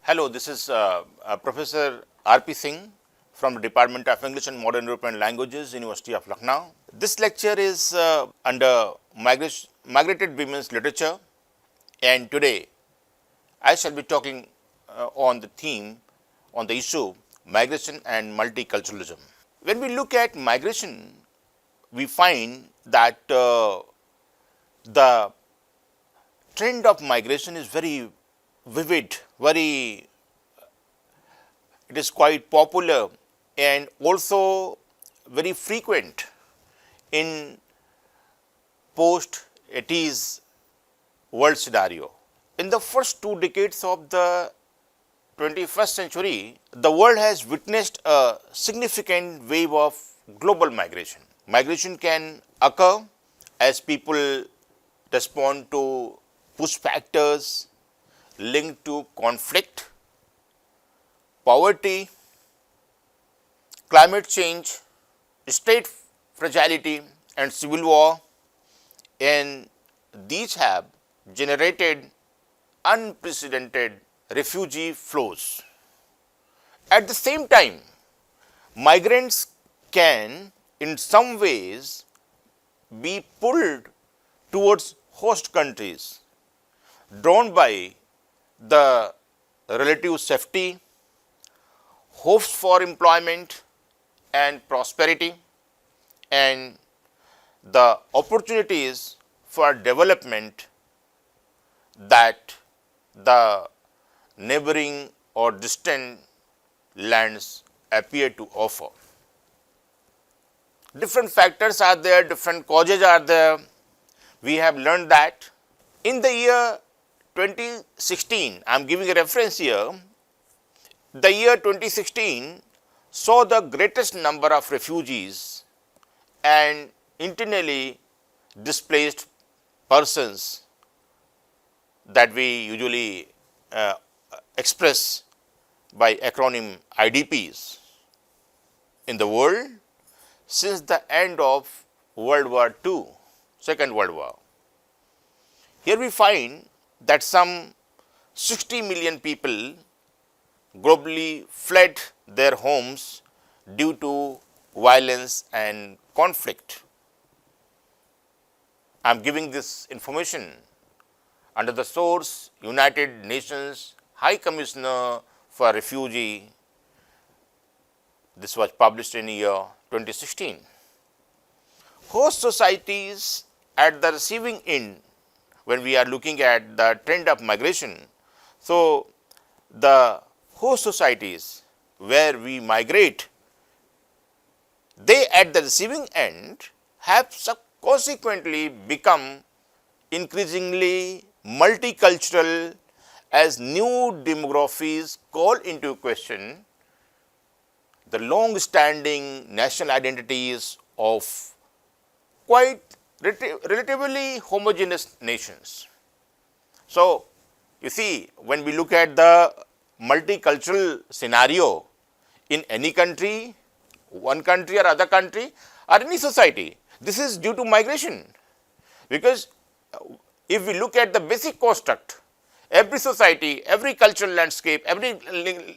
Hello, this is Professor R.P. Singh from the Department of English and Modern European Languages, University of Lucknow. This lecture is under Migrated Women's Literature, and today I shall be talking on the theme, on the issue, migration and multiculturalism. When we look at migration, we find that the trend of migration is very vivid, it is quite popular and also very frequent in post 80s world scenario. In the first 2 decades of the 21st century, the world has witnessed a significant wave of global migration. Migration can occur as people respond to push factors linked to conflict, poverty, climate change, state fragility and civil war, and these have generated unprecedented refugee flows. At the same time, migrants can in some ways be pulled towards host countries, drawn by the relative safety, hopes for employment and prosperity, and the opportunities for development that the neighboring or distant lands appear to offer. Different factors are there, different causes are there. We have learned that in the year 2016, I am giving a reference here, the year 2016 saw the greatest number of refugees and internally displaced persons that we usually express by acronym IDPs in the world since the end of World War II, Second World War. Here we find that some 60 million people globally fled their homes due to violence and conflict. I am giving this information under the source United Nations High Commissioner for Refugee. This was published in year 2016. Host societies at the receiving end, when we are looking at the trend of migration, so the host societies where we migrate, they at the receiving end have consequently become increasingly multicultural as new demographies call into question the long-standing national identities of quite relatively homogeneous nations. So, you see, when we look at the multicultural scenario in any country, one country or other country or any society, this is due to migration. Because if we look at the basic construct, every society, every cultural landscape, every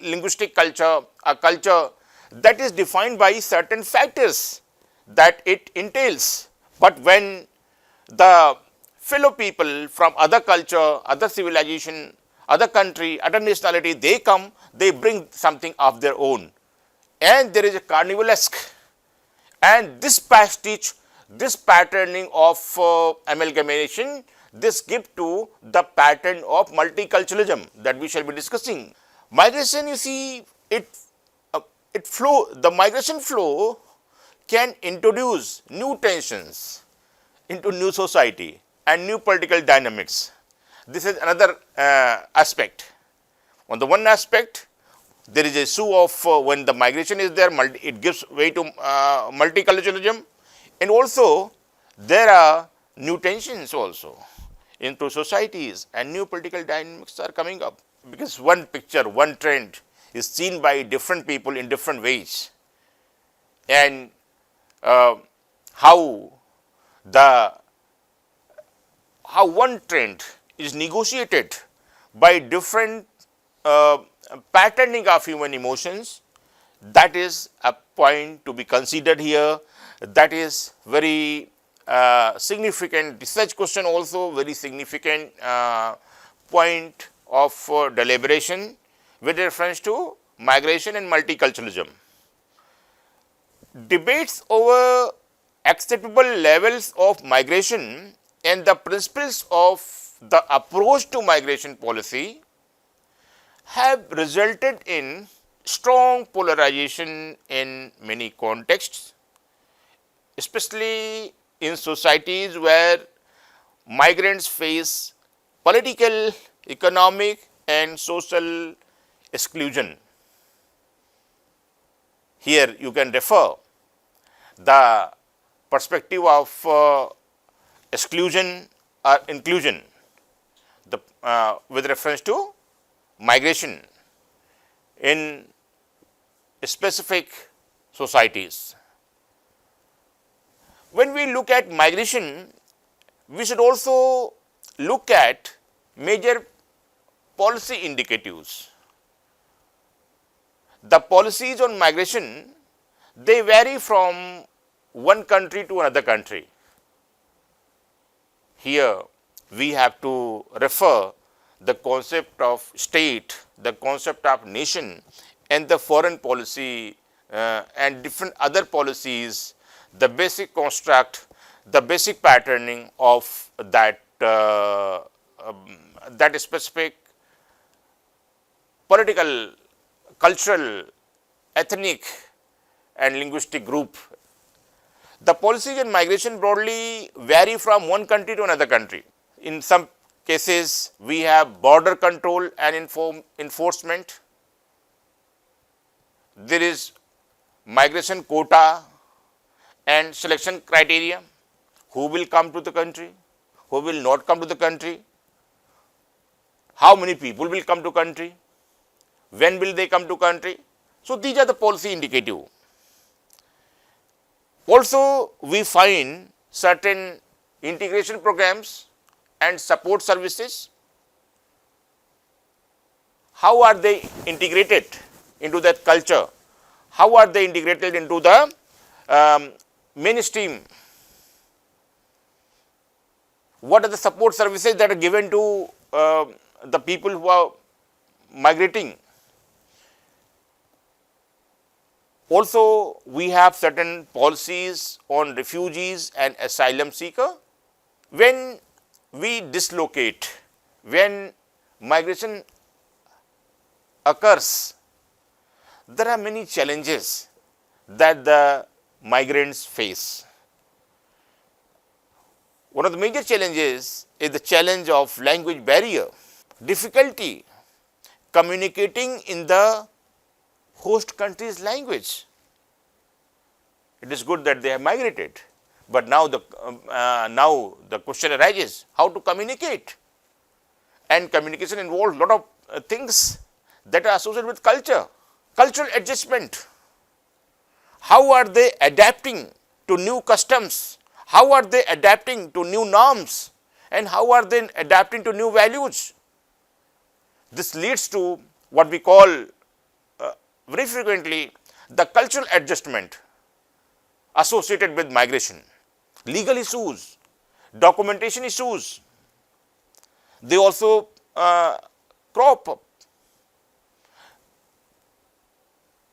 linguistic culture, a culture that is defined by certain factors that it entails. But when the fellow people from other culture, other civilization, other country, other nationality, they come, they bring something of their own. And there is a carnivalesque. And this pastiche, this patterning of amalgamation, this gives to the pattern of multiculturalism that we shall be discussing. Migration, you see, the migration flow can introduce new tensions into new society and new political dynamics. This is another aspect. On the one aspect, there is a issue of when the migration is there, it gives way to multiculturalism, and also there are new tensions also into societies and new political dynamics are coming up, because one picture, one trend is seen by different people in different ways, and how one trend is negotiated by different patterning of human emotions. That is a point to be considered here. That is very significant research question, also very significant point of deliberation with reference to migration and multiculturalism. Debates over acceptable levels of migration and the principles of the approach to migration policy have resulted in strong polarization in many contexts, especially in societies where migrants face political, economic and social exclusion. Here you can refer the perspective of exclusion or inclusion with reference to migration in specific societies. When we look at migration, we should also look at major policy indicatives. The policies on migration, they vary from one country to another country. Here we have to refer the concept of state, the concept of nation and the foreign policy and different other policies, the basic construct, the basic patterning of that specific political, cultural, ethnic and linguistic group. The policies in migration broadly vary from one country to another country. In some cases, we have border control and enforcement. There is migration quota and selection criteria. Who will come to the country? Who will not come to the country? How many people will come to country? When will they come to country? So these are the policy indicative. Also, we find certain integration programs and support services. How are they integrated into that culture? How are they integrated into the mainstream? What are the support services that are given to the people who are migrating? Also, we have certain policies on refugees and asylum seeker. When we dislocate, when migration occurs, there are many challenges that the migrants face. One of the major challenges is the challenge of language barrier, difficulty communicating in the host country's language. It is good that they have migrated, but now the question arises how to communicate, and communication involves a lot of things that are associated with culture, cultural adjustment. How are they adapting to new customs? How are they adapting to new norms? And how are they adapting to new values? This leads to what we call very frequently the cultural adjustment associated with migration. Legal issues, documentation issues, they also crop up.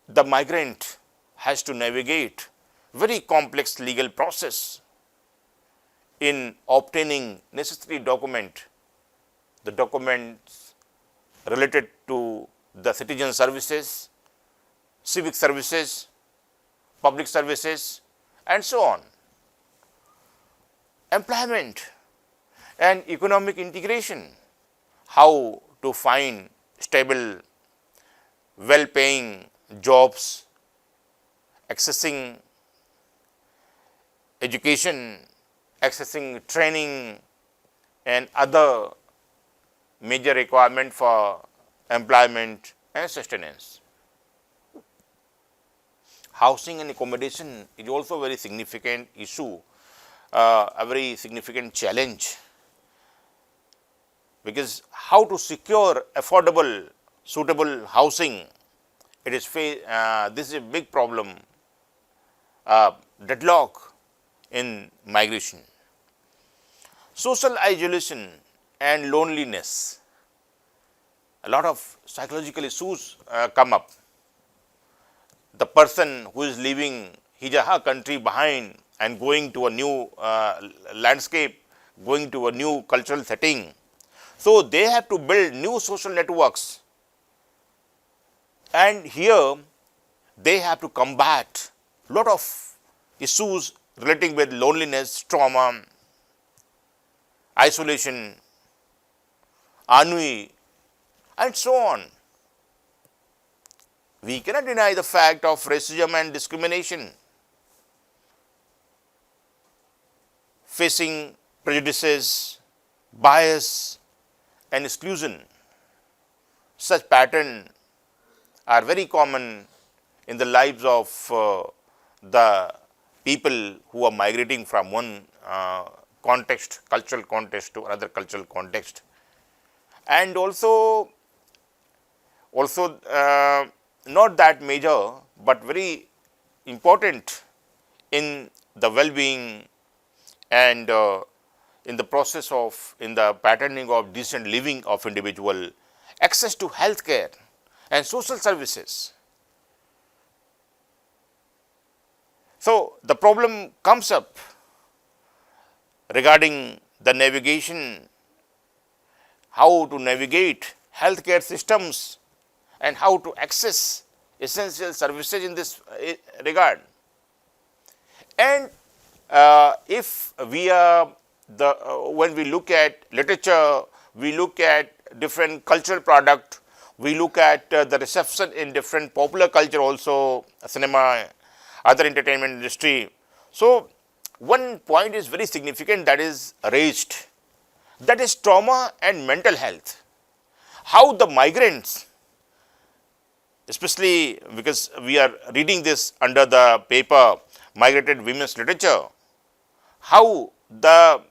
The migrant has to navigate very complex legal process in obtaining necessary document, the documents related to the citizen services, civic services, public services and so on. Employment and economic integration, how to find stable, well-paying jobs, accessing education, accessing training and other major requirement for employment and sustenance. Housing and accommodation is also a very significant issue, a very significant challenge, because how to secure affordable, suitable housing. This is a big problem, deadlock in migration. Social isolation and loneliness. A lot of psychological issues come up. The person who is leaving his or her country behind and going to a new landscape, going to a new cultural setting. So they have to build new social networks. And here they have to combat a lot of issues relating with loneliness, trauma, isolation, ennui, and so on. We cannot deny the fact of racism and discrimination, facing prejudices, bias, and exclusion. Such patterns are very common in the lives of the people who are migrating from one context, cultural context, to another cultural context. And also not that major, but very important in the well-being and in the process of, in the patterning of decent living of individual, access to health care and social services. So the problem comes up regarding the navigation, how to navigate healthcare systems and how to access essential services in this regard. And if we are when we look at literature, we look at different cultural product, we look at the reception in different popular culture also, cinema, other entertainment industry. So one point is very significant that is raised, that is trauma and mental health. How the migrants, especially because we are reading this under the paper Migrated Women's Literature, how the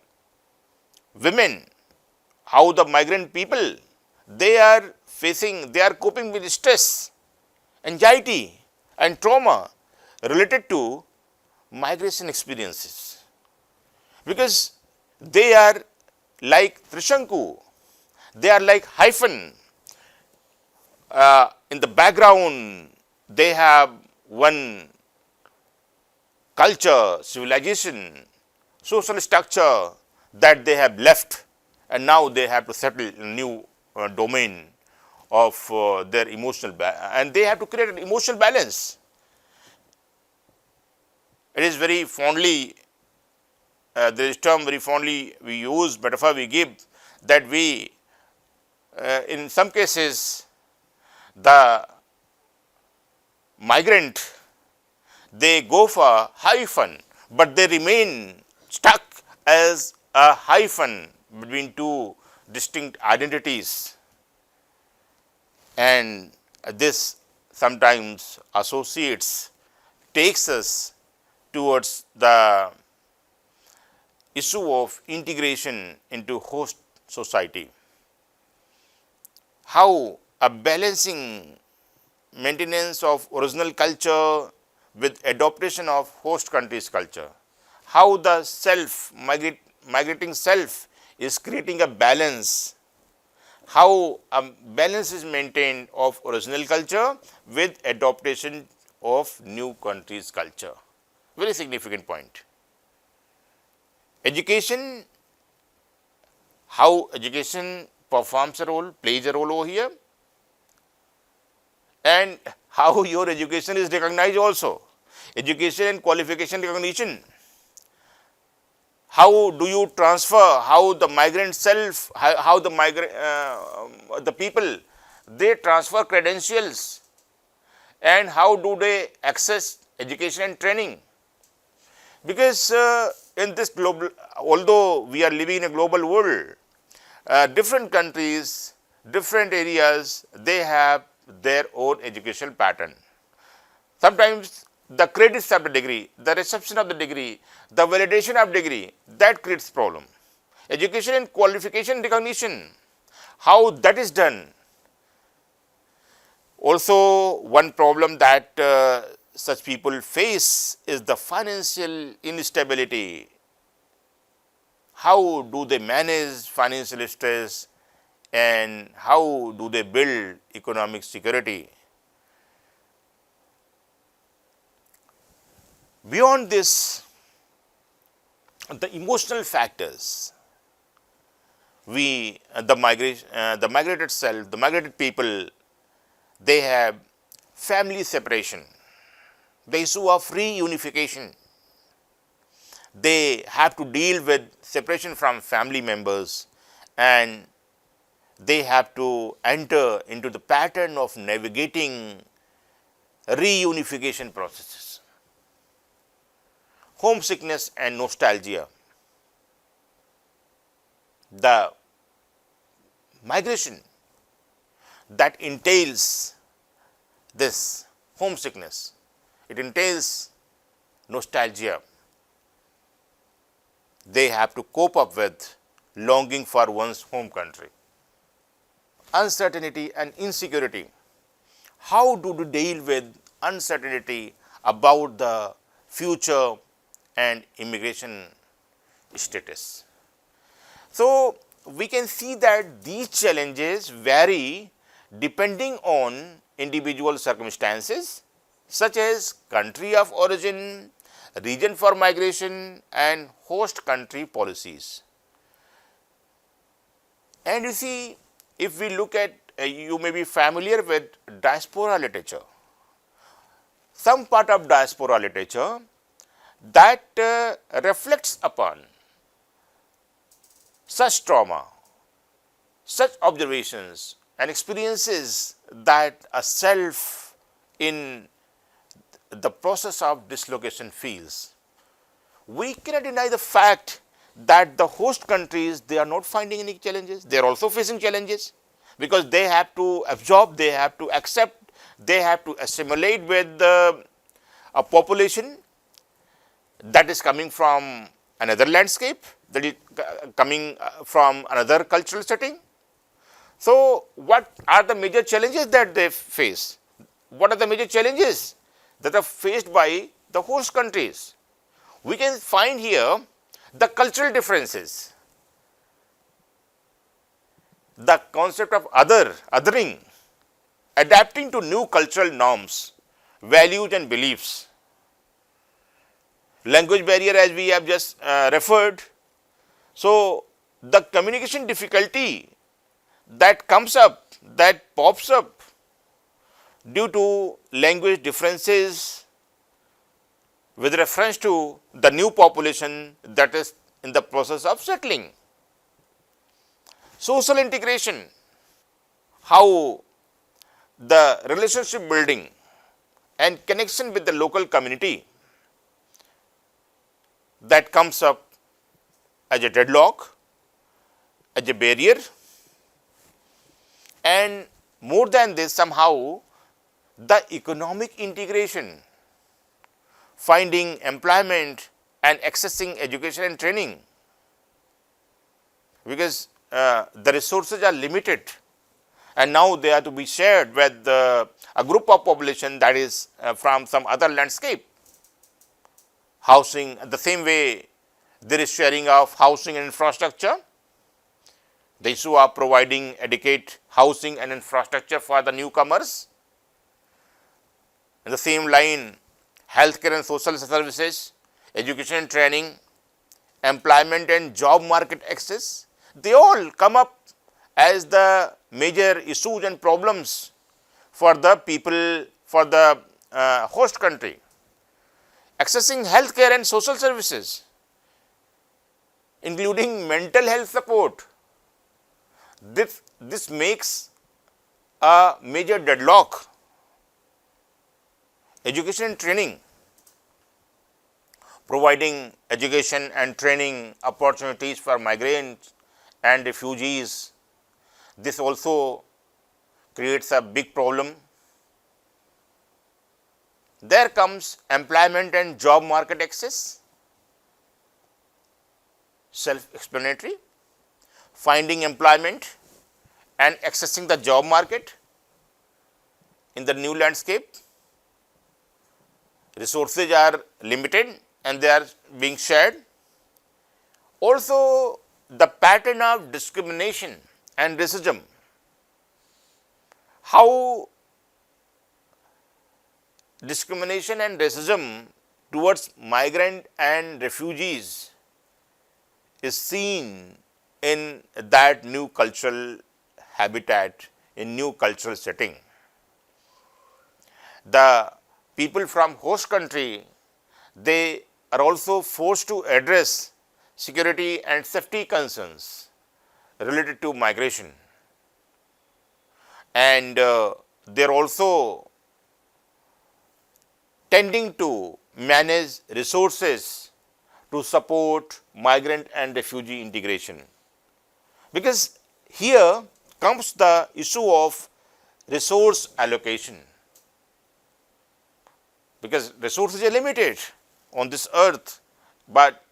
women, how the migrant people, they are coping with stress, anxiety and trauma related to migration experiences, because they are like Trishanku, they are like hyphen. In the background, they have one culture, civilization, social structure that they have left, and now they have to settle in a new domain of their emotional and they have to create an emotional balance. It is very fondly, this term very fondly we use, metaphor we give, that we, in some cases, the migrant, they go for hyphen, but they remain stuck as a hyphen between two distinct identities, and this sometimes takes us towards the issue of integration into host society. How a balancing maintenance of original culture with adaptation of host country's culture, how the migrating self is creating a balance, how a balance is maintained of original culture with adaptation of new country's culture. Very significant point. Education, how education performs a role, plays a role over here, and how your education is recognized also. Education and qualification recognition. How do you transfer, how the migrant self, how the people, they transfer credentials, and how do they access education and training. Because in this global, although we are living in a global world, different countries, different areas, they have their own educational pattern. Sometimes the credits of the degree, the reception of the degree, the validation of degree, that creates problem. Education and qualification recognition, how that is done. Also, one problem that such people face is the financial instability. How do they manage financial stress and how do they build economic security? Beyond this, the emotional factors, the migrated people, they have family separation, the issue of reunification. They have to deal with separation from family members, and they have to enter into the pattern of navigating reunification processes. Homesickness and nostalgia. The migration that entails this homesickness, it entails nostalgia. They have to cope up with longing for one's home country. Uncertainty and insecurity. How do we deal with uncertainty about the future and immigration status? So, we can see that these challenges vary depending on individual circumstances such as country of origin, region for migration and host country policies. And you see, if we look at, you may be familiar with diaspora literature. Some part of diaspora literature that reflects upon such trauma, such observations and experiences that a self in the process of dislocation feels. We cannot deny the fact that the host countries, they are not finding any challenges. They are also facing challenges because they have to absorb, they have to accept, they have to assimilate with a population that is coming from another landscape, that is coming from another cultural setting. So, what are the major challenges that they face? What are the major challenges that are faced by the host countries? We can find here the cultural differences, the concept of othering, adapting to new cultural norms, values and beliefs, language barrier as we have just referred. So, the communication difficulty that comes up, that pops up due to language differences with reference to the new population that is in the process of settling. Social integration, how the relationship building and connection with the local community that comes up as a deadlock, as a barrier, and more than this, somehow the economic integration, finding employment and accessing education and training, because the resources are limited and now they are to be shared with a group of population that is from some other landscape. Housing, the same way there is sharing of housing and infrastructure, the issue of providing adequate housing and infrastructure for the newcomers. In the same line, healthcare and social services, education and training, employment and job market access, they all come up as the major issues and problems for the people, for the host country. Accessing healthcare and social services, including mental health support, this makes a major deadlock. Education and training, providing education and training opportunities for migrants and refugees, this also creates a big problem. There comes employment and job market access, self-explanatory, finding employment and accessing the job market in the new landscape. Resources are limited and they are being shared. Also, the pattern of discrimination and racism, how discrimination and racism towards migrant and refugees is seen in that new cultural habitat, in new cultural setting. The people from host country, they are also forced to address security and safety concerns related to migration, and they are also tending to manage resources to support migrant and refugee integration. Because here comes the issue of resource allocation, because resources are limited on this earth, but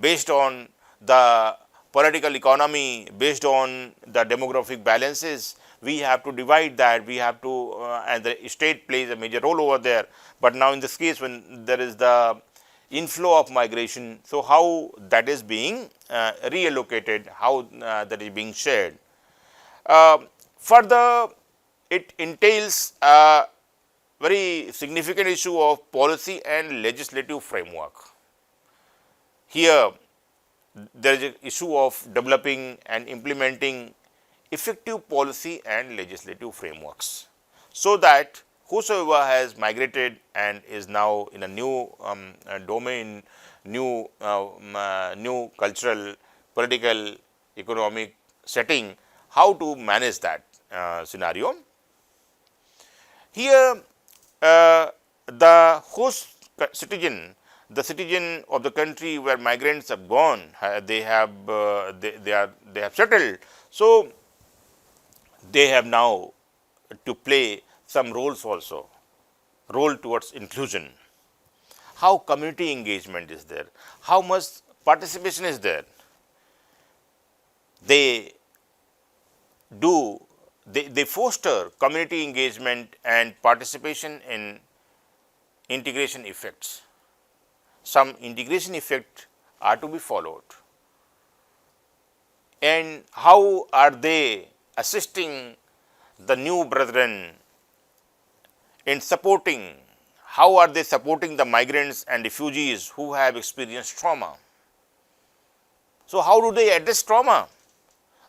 based on the political economy, based on the demographic balances, we have to divide that, we have to and the state plays a major role over there. But now in this case, when there is the inflow of migration, so how that is being reallocated, how that is being shared. Further, it entails a very significant issue of policy and legislative framework. Here, there is an issue of developing and implementing effective policy and legislative frameworks, so that whosoever has migrated and is now in a new domain, new cultural, political, economic setting, how to manage that scenario. Here, the host citizen, the citizen of the country where migrants have gone, they have settled. So they have now to play some roles also, role towards inclusion. How community engagement is there? How much participation is there? They foster community engagement and participation in integration effects. Some integration effect are to be followed. And how are they assisting the new brethren in supporting, how are they supporting the migrants and refugees who have experienced trauma? So how do they address trauma?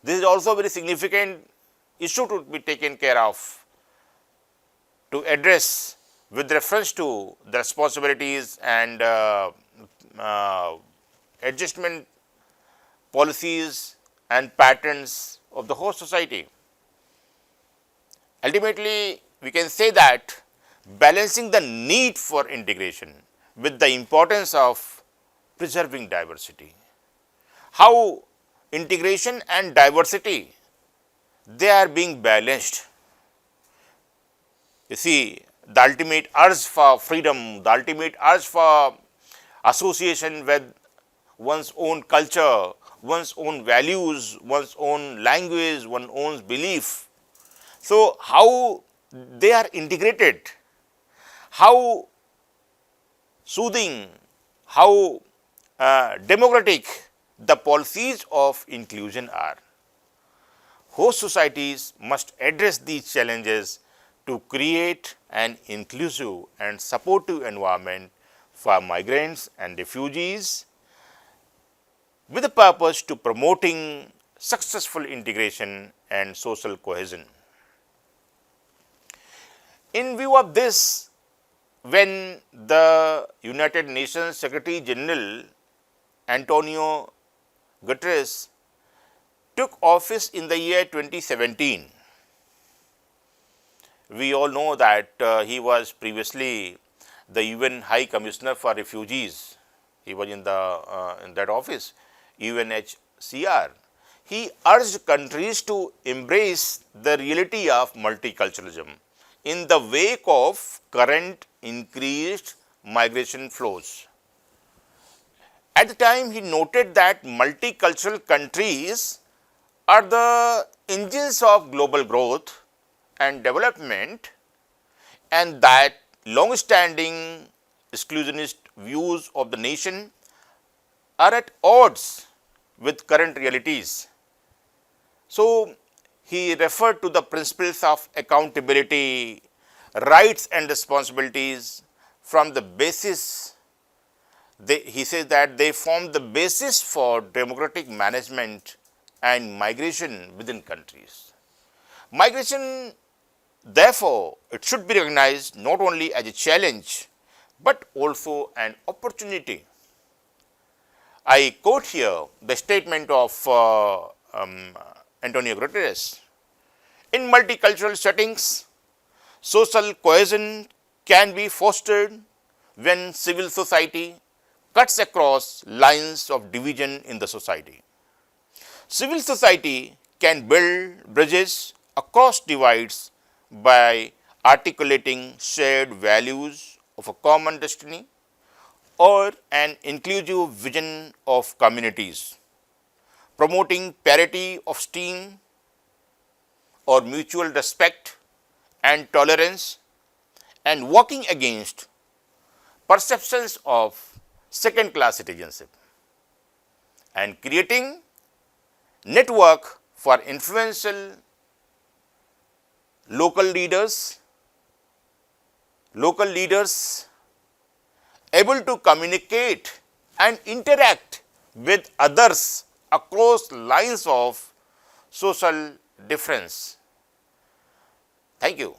This is also a very significant issue to be taken care of, to address with reference to the responsibilities and adjustment policies and patterns of the host society. Ultimately, we can say that balancing the need for integration with the importance of preserving diversity. How integration and diversity, they are being balanced. You see, the ultimate urge for freedom, the ultimate urge for association with one's own culture, one's own values, one's own language, one's own belief. So how they are integrated, how soothing, how democratic the policies of inclusion are. Host societies must address these challenges to create an inclusive and supportive environment for migrants and refugees, with the purpose to promoting successful integration and social cohesion. In view of this, when the United Nations Secretary General Antonio Guterres took office in the year 2017, we all know that he was previously the UN High Commissioner for Refugees. He was in that office, UNHCR. He urged countries to embrace the reality of multiculturalism in the wake of current increased migration flows. At the time, he noted that multicultural countries are the engines of global growth and development, and that long-standing exclusionist views of the nation are at odds with current realities. So, he referred to the principles of accountability, rights and responsibilities from the basis. He says that they form the basis for democratic management and migration within countries. Migration, therefore, it should be recognized not only as a challenge, but also an opportunity. I quote here the statement of Antonio Guterres. In multicultural settings, social cohesion can be fostered when civil society cuts across lines of division in the society. Civil society can build bridges across divides by articulating shared values of a common destiny or an inclusive vision of communities, promoting parity of esteem or mutual respect and tolerance, and working against perceptions of second-class citizenship, and creating network for influential local leaders able to communicate and interact with others across lines of social difference. Thank you.